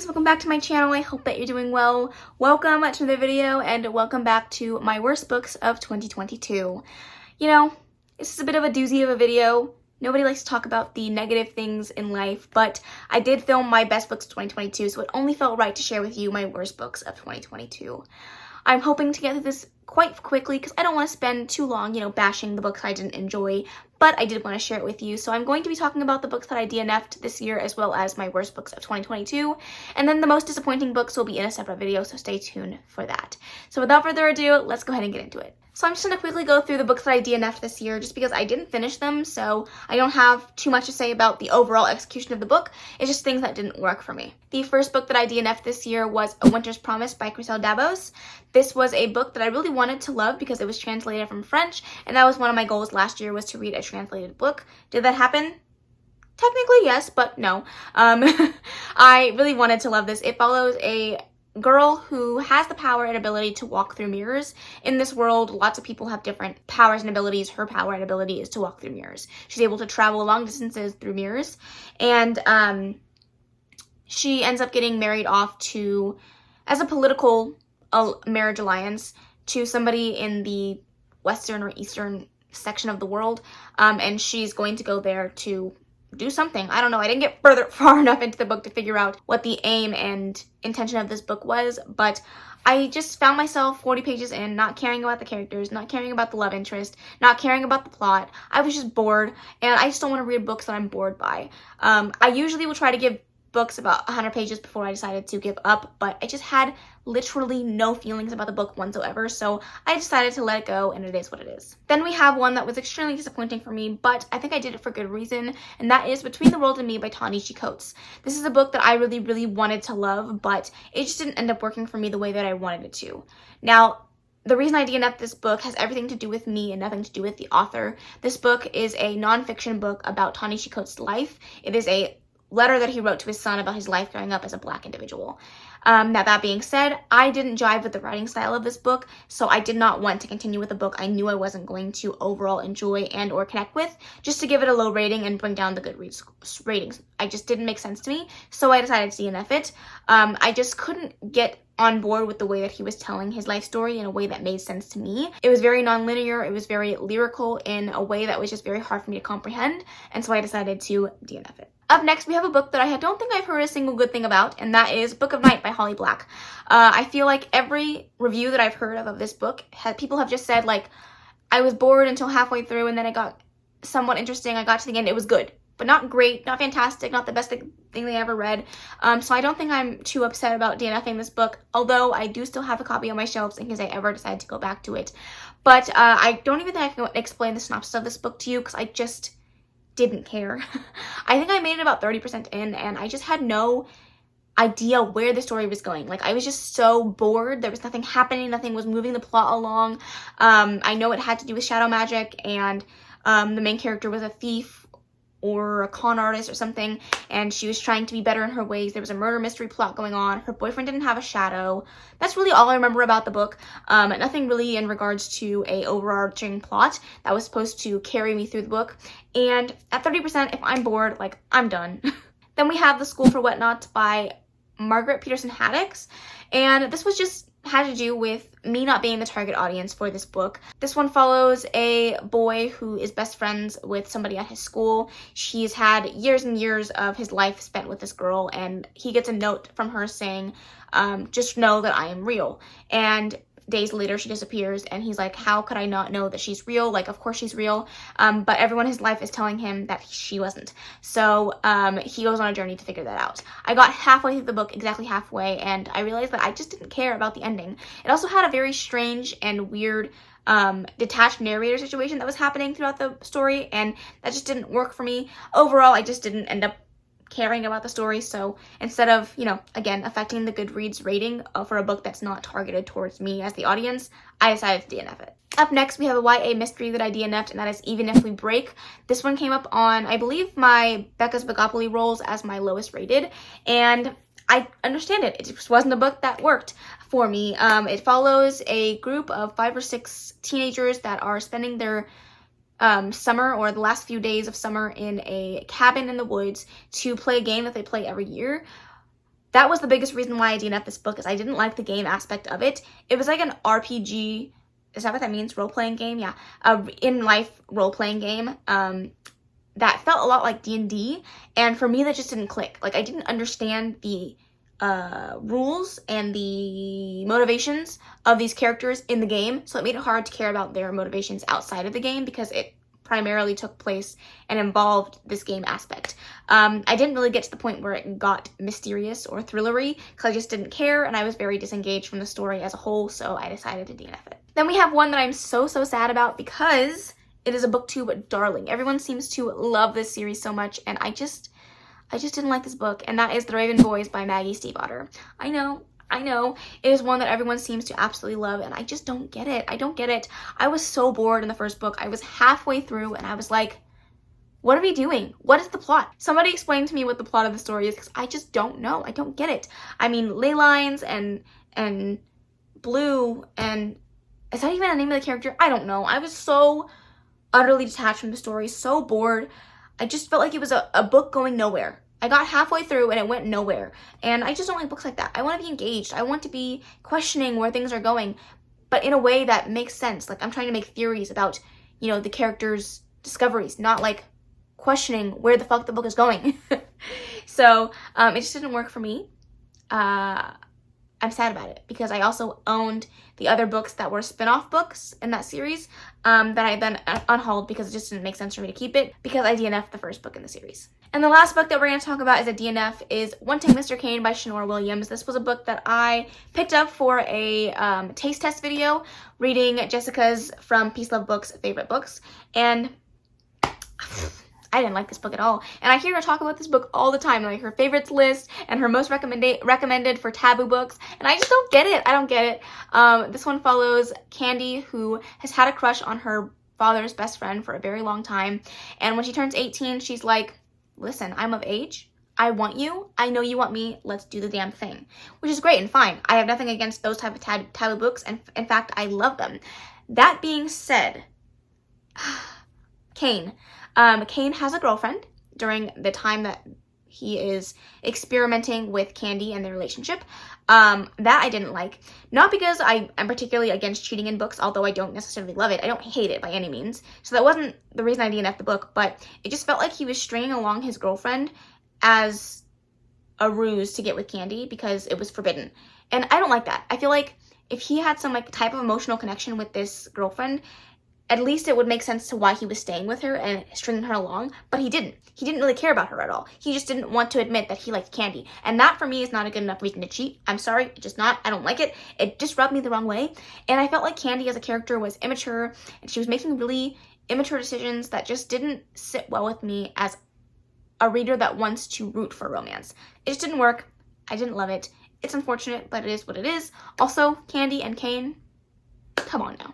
friends, welcome back to my channel. I hope that you're doing well. Welcome to the video and welcome back to my worst books of 2022. You know, this is a bit of a doozy of a video. Nobody likes to talk about the negative things in life, but I did film my best books of 2022, so it only felt right to share with you my worst books of 2022. I'm hoping to get through this quite quickly because I don't want to spend too long, bashing the books I didn't enjoy, but I did want to share it with you. So I'm going to be talking about the books that I DNF'd this year as well as my worst books of 2022, and then the most disappointing books will be in a separate video, so stay tuned for that. So without further ado, let's go ahead and get into it. So I'm just going to quickly go through the books that I DNF'd this year just because I didn't finish them, so I don't have too much to say about the overall execution of the book. It's just things that didn't work for me. The first book that I DNF'd this year was A Winter's Promise by Chriselle Dabos. This was a book that I really wanted to love because it was translated from French, and that was one of my goals last year, was to read a translated book. Did that happen? Technically, yes, but no. I really wanted to love this. It follows a girl who has the power and ability to walk through mirrors. In this world, lots of people have different powers and abilities. Her power and ability is to walk through mirrors. She's able to travel long distances through mirrors, and she ends up getting married off to, as a political marriage alliance, to somebody in the western or eastern section of the world, and she's going to go there to do something. I don't know. I didn't get far enough into the book to figure out what the aim and intention of this book was, but I just found myself 40 pages in, not caring about the characters, not caring about the love interest, not caring about the plot. I was just bored, and I just don't want to read books that I'm bored by. I usually will try to give books about 100 pages before I decided to give up, but I just had literally no feelings about the book whatsoever, so I decided to let it go, and it is what it is. Then we have one that was extremely disappointing for me, but I think I did it for good reason, and that is Between the World and Me by Ta-Nehisi Coates. This is a book that I really wanted to love, but it just didn't end up working for me the way that I wanted it to. Now, the reason I DNF'd this book has everything to do with me and nothing to do with the author. This book is a nonfiction book about Ta-Nehisi Coates' life. It is a letter that he wrote to his son about his life growing up as a Black individual. Now, that being said, I didn't jive with the writing style of this book, so I did not want to continue with the book I knew I wasn't going to overall enjoy and or connect with, just to give it a low rating and bring down the Goodreads ratings. I just didn't make sense to me, so I decided to DNF it. I just couldn't get on board with the way that he was telling his life story in a way that made sense to me. It was very non-linear, it was very lyrical in a way that was just very hard for me to comprehend, and so I decided to DNF it. Up next, we have a book that I don't think I've heard a single good thing about, and that is Book of Night by Holly Black. I feel like every review that I've heard of this book, people have just said, like, I was bored until halfway through, and then it got somewhat interesting. I got to the end, it was good, but not great, not fantastic, not the best thing they ever read. So I don't think I'm too upset about DNFing this book, although I do still have a copy on my shelves in case I ever decide to go back to it. But I don't even think I can explain the synopsis of this book to you because I just didn't care. I think I made it about 30% in, and I just had no idea where the story was going. Like, I was just so bored. There was nothing happening. Nothing was moving the plot along. I know it had to do with shadow magic, and the main character was a thief or a con artist or something, and she was trying to be better in her ways. There was a murder mystery plot going on. Her boyfriend didn't have a shadow. That's really all I remember about the book. Nothing really in regards to a overarching plot that was supposed to carry me through the book. And at 30%, if I'm bored, like, I'm done. Then we have The School for Whatnot by Margaret Peterson Haddix, and this was just had to do with me not being the target audience for this book. This one follows a boy who is best friends with somebody at his school. He's had years and years of his life spent with this girl, and he gets a note from her saying, just know that I am real. And days later, she disappears, and he's like, how could I not know that she's real? Like, of course she's real, but everyone in his life is telling him that she wasn't. So he goes on a journey to figure that out. I got halfway through the book, exactly halfway, and I realized that I just didn't care about the ending. It also had a very strange and weird detached narrator situation that was happening throughout the story, and that just didn't work for me. Overall, I just didn't end up caring about the story, so instead of, again, affecting the Goodreads rating for a book that's not targeted towards me as the audience, I decided to DNF it. Up next, we have a YA mystery that I DNF'd, and that is Even If We Break. This one came up on, I believe, my Becca's Bogopoly rolls as my lowest rated, and I understand it. It just wasn't a book that worked for me. It follows a group of 5 or 6 teenagers that are spending their summer, or the last few days of summer, in a cabin in the woods to play a game that they play every year. that was the biggest reason why I DNF'd this book, is I didn't like the game aspect of it. It was like an RPG, is that what that means? Role-playing game? Yeah. In-life role-playing game that felt a lot like D&D, and for me that just didn't click. Like, I didn't understand the rules and the motivations of these characters in the game, so it made it hard to care about their motivations outside of the game because it primarily took place and involved this game aspect. I didn't really get to the point where it got mysterious or thrillery because I just didn't care, and I was very disengaged from the story as a whole, so I decided to DNF it. Then we have one that I'm so sad about because it is a booktube darling. Everyone seems to love this series so much, and I just didn't like this book, and that is The Raven Boys by Maggie Stiefvater. I know, it is one that everyone seems to absolutely love, and I just don't get it. I don't get it. I was so bored in the first book. I was halfway through, and I was like, what are we doing? What is the plot? Somebody explain to me what the plot of the story is, because I just don't know. I don't get it. I mean, ley lines and blue, and is that even a name of the character? I don't know. I was so utterly detached from the story, so bored. I just felt like it was a book going nowhere. I got halfway through and it went nowhere. And I just don't like books like that. I want to be engaged. I want to be questioning where things are going, but in a way that makes sense. Like, I'm trying to make theories about, you know, the characters' discoveries, not like questioning where the fuck the book is going. So it just didn't work for me. I'm sad about it because I also owned the other books that were spin-off books in that series that I then unhauled because it just didn't make sense for me to keep it because I DNF'd the first book in the series. And the last book that we're going to talk about as a DNF is Wanting Mr. Kane by Shanora Williams. This was a book that I picked up for a taste test video, reading Jessica's from Peace Love Books favorite books, and I didn't like this book at all. And I hear her talk about this book all the time, like her favorites list and her most recommended for taboo books, and I just don't get it. I don't get it. This one follows Candy, who has had a crush on her father's best friend for a very long time, and when she turns 18, she's like, listen, I'm of age. I want you. I know you want me. Let's do the damn thing. Which is great and fine. I have nothing against those type of taboo books, and in fact, I love them. That being said, Kane. Kane has a girlfriend during the time that he is experimenting with Candy and their relationship. That I didn't like. Not because I'm particularly against cheating in books, although I don't necessarily love it. I don't hate it by any means. So that wasn't the reason I DNF'd the book, but it just felt like he was stringing along his girlfriend as a ruse to get with Candy because it was forbidden. And I don't like that. I feel like if he had some like type of emotional connection with this girlfriend, at least it would make sense to why he was staying with her and stringing her along, but he didn't. He didn't really care about her at all. He just didn't want to admit that he liked Candy. And that, for me, is not a good enough reason to cheat. I'm sorry, it's just not. I don't like it. It just rubbed me the wrong way. And I felt like Candy as a character was immature, and she was making really immature decisions that just didn't sit well with me as a reader that wants to root for romance. It just didn't work. I didn't love it. It's unfortunate, but it is what it is. Also, Candy and Kane, come on now.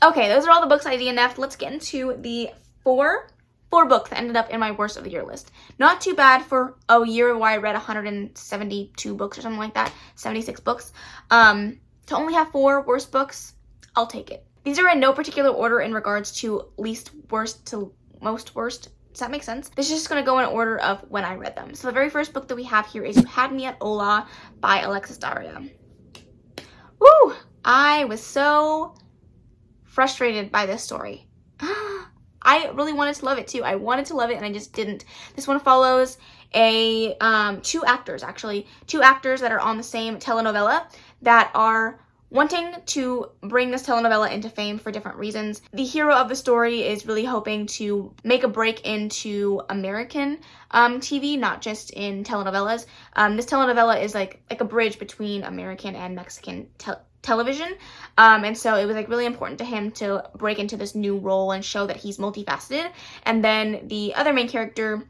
Okay, those are all the books I DNF'd. Let's get into the four books that ended up in my worst of the year list. Not too bad for a year where I read 172 books or something like that, 76 books. To only have 4 worst books, I'll take it. These are in no particular order in regards to least worst to most worst. Does that make sense? This is just going to go in order of when I read them. So the very first book that we have here is You Had Me at Hola by Alexis Daria. Woo! I was so frustrated by this story. I really wanted to love it too. I wanted to love it and I just didn't. This one follows two actors that are on the same telenovela that are wanting to bring this telenovela into fame for different reasons. The hero of the story is really hoping to make a break into American TV, not just in telenovelas. This telenovela is like a bridge between American and Mexican television, and so it was like really important to him to break into this new role and show that he's multifaceted. And then the other main character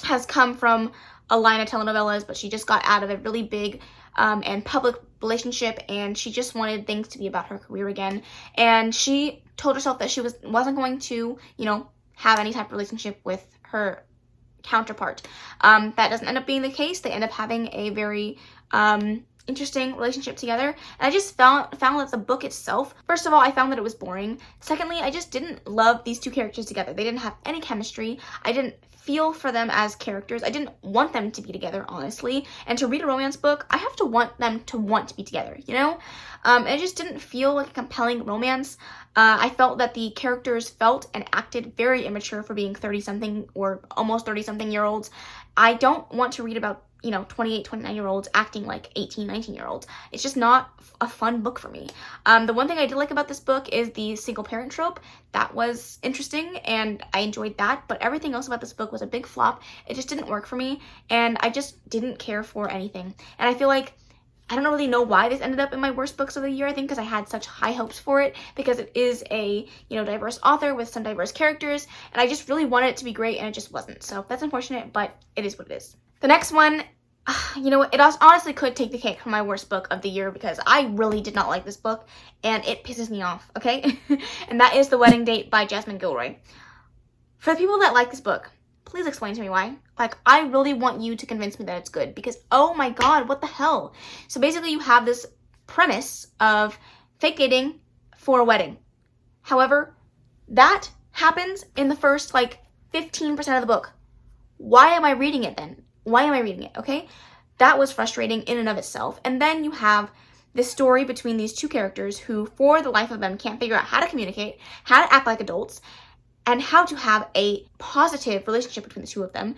has come from a line of telenovelas, but she just got out of a really big and public relationship, and she just wanted things to be about her career again. And she told herself that she wasn't going to, you know, have any type of relationship with her counterpart. That doesn't end up being the case. They end up having a very interesting relationship together, and I just found that the book itself, first of all, I found that it was boring. Secondly, I just didn't love these two characters together. They didn't have any chemistry. I didn't feel for them as characters. I didn't want them to be together, honestly. And to read a romance book, I have to want them to want to be together, you know? It just didn't feel like a compelling romance. I felt that the characters felt and acted very immature for being 30-something or almost 30-something year olds. I don't want to read about, 28, 29-year-olds acting like 18, 19-year-olds. It's just not a fun book for me. The one thing I did like about this book is the single parent trope. That was interesting, and I enjoyed that, but everything else about this book was a big flop. It just didn't work for me, and I just didn't care for anything. And I feel like I don't really know why this ended up in my worst books of the year. I think because I had such high hopes for it, because it is a, diverse author with some diverse characters, and I just really wanted it to be great, and it just wasn't. So that's unfortunate, but it is what it is. The next one, it honestly could take the cake for my worst book of the year, because I really did not like this book, and it pisses me off, okay? And that is The Wedding Date by Jasmine Gilroy. For the people that like this book, please explain to me why. Like, I really want you to convince me that it's good, because, oh my god, what the hell? So basically, you have this premise of fake dating for a wedding. However, that happens in the first, 15% of the book. Why am I reading it then? Why am I reading it, okay? That was frustrating in and of itself. And then you have this story between these two characters who, for the life of them, can't figure out how to communicate, how to act like adults, and how to have a positive relationship between the two of them.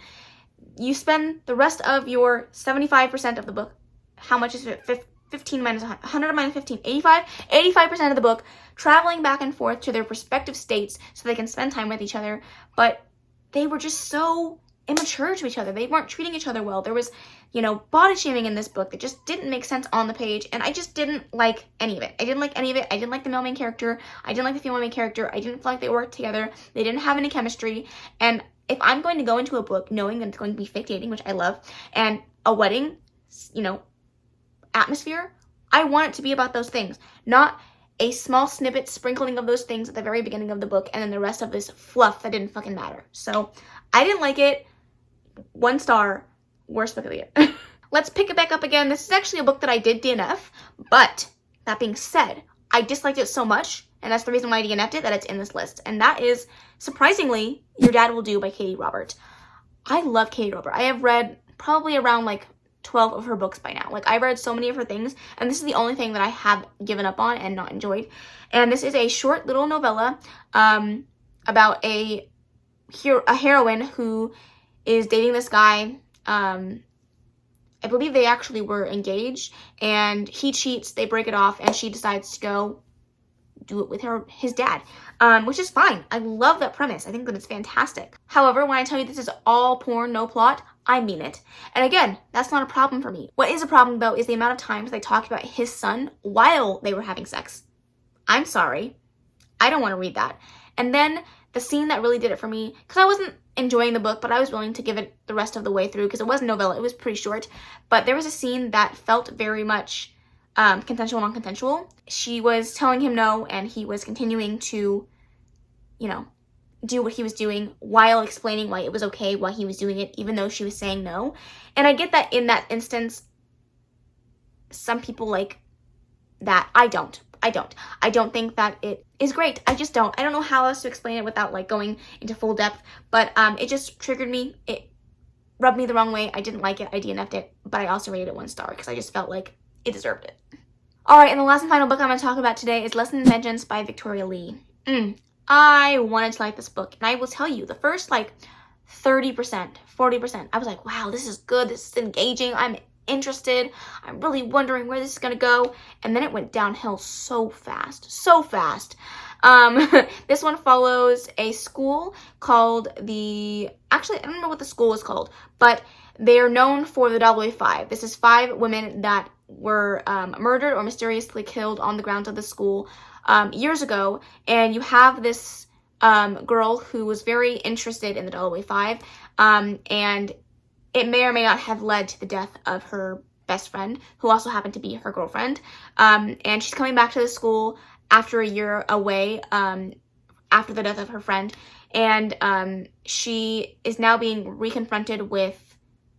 You spend the rest of your 75% of the book, how much is it? 15 minus 100 minus 15, 85% of the book traveling back and forth to their respective states so they can spend time with each other. But they were just so immature to each other. They weren't treating each other well. There was, body shaming in this book that just didn't make sense on the page, and I just didn't like any of it. I didn't like any of it. I didn't like the male main character. I didn't like the female main character. I didn't feel like they worked together. They didn't have any chemistry. And if I'm going to go into a book knowing that it's going to be fake dating, which I love, and a wedding, atmosphere, I want it to be about those things, not a small snippet sprinkling of those things at the very beginning of the book, and then the rest of this fluff that didn't fucking matter. So I didn't like it. 1 star, worst book of the year. Let's pick it back up again. This is actually a book that I did DNF, but that being said, I disliked it so much, and that's the reason why I DNF'd it, that it's in this list. And that is, surprisingly, Your Dad Will Do by Katie Robert. I love Katie Robert. I have read probably around 12 of her books by now. I've read so many of her things, and this is the only thing that I have given up on and not enjoyed. And this is a short little novella about a heroine who is dating this guy. I believe they actually were engaged, and he cheats, they break it off, and she decides to go do it with his dad, which is fine. I love that premise. I think that it's fantastic. However, when I tell you this is all porn, no plot, I mean it. And again, that's not a problem for me. What is a problem, though, is the amount of times they talked about his son while they were having sex. I'm sorry. I don't want to read that. And then the scene that really did it for me, because I wasn't enjoying the book, but I was willing to give it the rest of the way through, because it was a novella. It was pretty short. But there was a scene that felt very much consensual, non-consensual. She was telling him no, and he was continuing to, do what he was doing while explaining why it was okay, why he was doing it, even though she was saying no. And I get that in that instance, some people like that. I don't think that it is great. I just don't. I don't know how else to explain it without going into full depth, but it just triggered me. It rubbed me the wrong way. I didn't like it. I DNF'd it, but I also rated it 1 star because I just felt like it deserved it. All right, and the last and final book I'm going to talk about today is Lesson in Vengeance by Victoria Lee. I wanted to like this book, and I will tell you, the first 30%, 40%, I was like, wow, this is good. This is engaging. I'm interested. I'm really wondering where this is going to go. And then it went downhill so fast. This one follows a school called actually, I don't remember what the school is called, but they are known for the WA5. This is 5 women that were murdered or mysteriously killed on the grounds of the school years ago. And you have this girl who was very interested in the WA5, and it may or may not have led to the death of her best friend, who also happened to be her girlfriend. And she's coming back to the school after a year away, after the death of her friend. And she is now being reconfronted with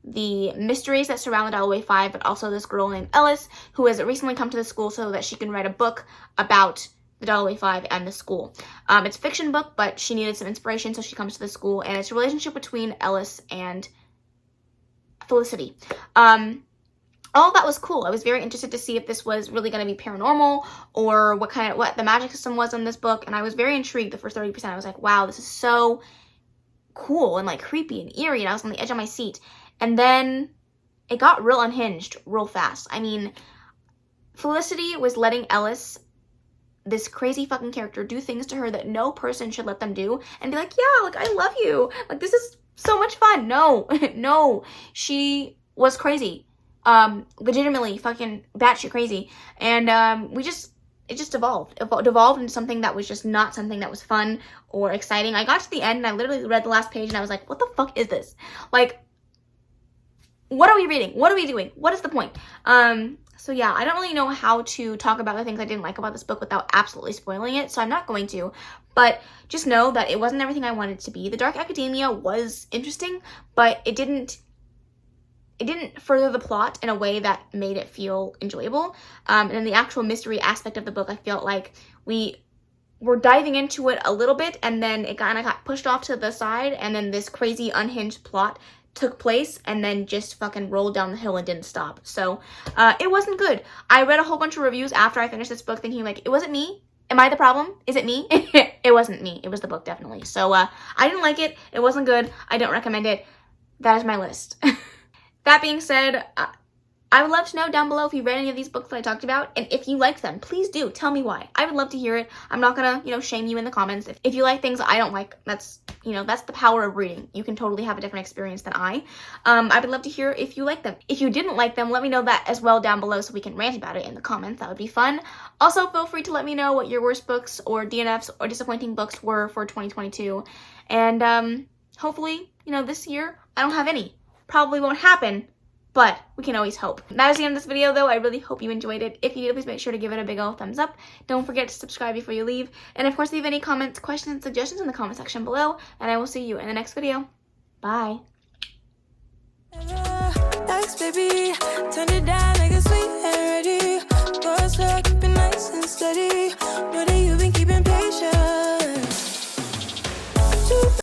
the mysteries that surround the Dalloway Five, but also this girl named Ellis who has recently come to the school so that she can write a book about the Dalloway Five and the school. It's a fiction book, but she needed some inspiration, so she comes to the school, and it's a relationship between Ellis and Felicity. All of that was cool. I was very interested to see if this was really going to be paranormal or what the magic system was in this book, and I was very intrigued the first 30%. I was like, wow, this is so cool and like creepy and eerie, and I was on the edge of my seat. And then it got real unhinged real fast. I mean, Felicity was letting Ellis, this crazy fucking character, do things to her that no person should let them do and be like, yeah, like, I love you. Like, this is so much fun. No, no, she was crazy. Legitimately fucking batshit crazy. And, it just devolved into something that was just not something that was fun or exciting. I got to the end and I literally read the last page and I was like, what the fuck is this? Like, what are we reading? What are we doing? What is the point? So yeah, I don't really know how to talk about the things I didn't like about this book without absolutely spoiling it, so I'm not going to. But just know that it wasn't everything I wanted it to be. The Dark Academia was interesting, but it didn't further the plot in a way that made it feel enjoyable. And in the actual mystery aspect of the book, I felt like we were diving into it a little bit, and then it kind of got pushed off to the side, and then this crazy unhinged plot took place and then just fucking rolled down the hill and didn't stop. So it wasn't good. I read a whole bunch of reviews after I finished this book thinking like, it wasn't me. Am I the problem? Is it me? It wasn't me. It was the book, definitely. So I didn't like it. It wasn't good. I don't recommend it. That is my list. That being said, I would love to know down below if you read any of these books that I talked about, and if you like them, please do tell me why. I would love to hear it. I'm not gonna, shame you in the comments. If you like things I don't like, that's the power of reading. You can totally have a different experience than I would love to hear if you like them. If you didn't like them, let me know that as well down below so we can rant about it in the comments. That would be fun. Also, feel free to let me know what your worst books or DNFs or disappointing books were for 2022. And hopefully, this year I don't have any. Probably won't happen, but we can always hope. That is the end of this video, though. I really hope you enjoyed it. If you did, please make sure to give it a big old thumbs up. Don't forget to subscribe before you leave. And of course, leave any comments, questions, and suggestions in the comment section below. And I will see you in the next video. Bye. Baby, turn it down.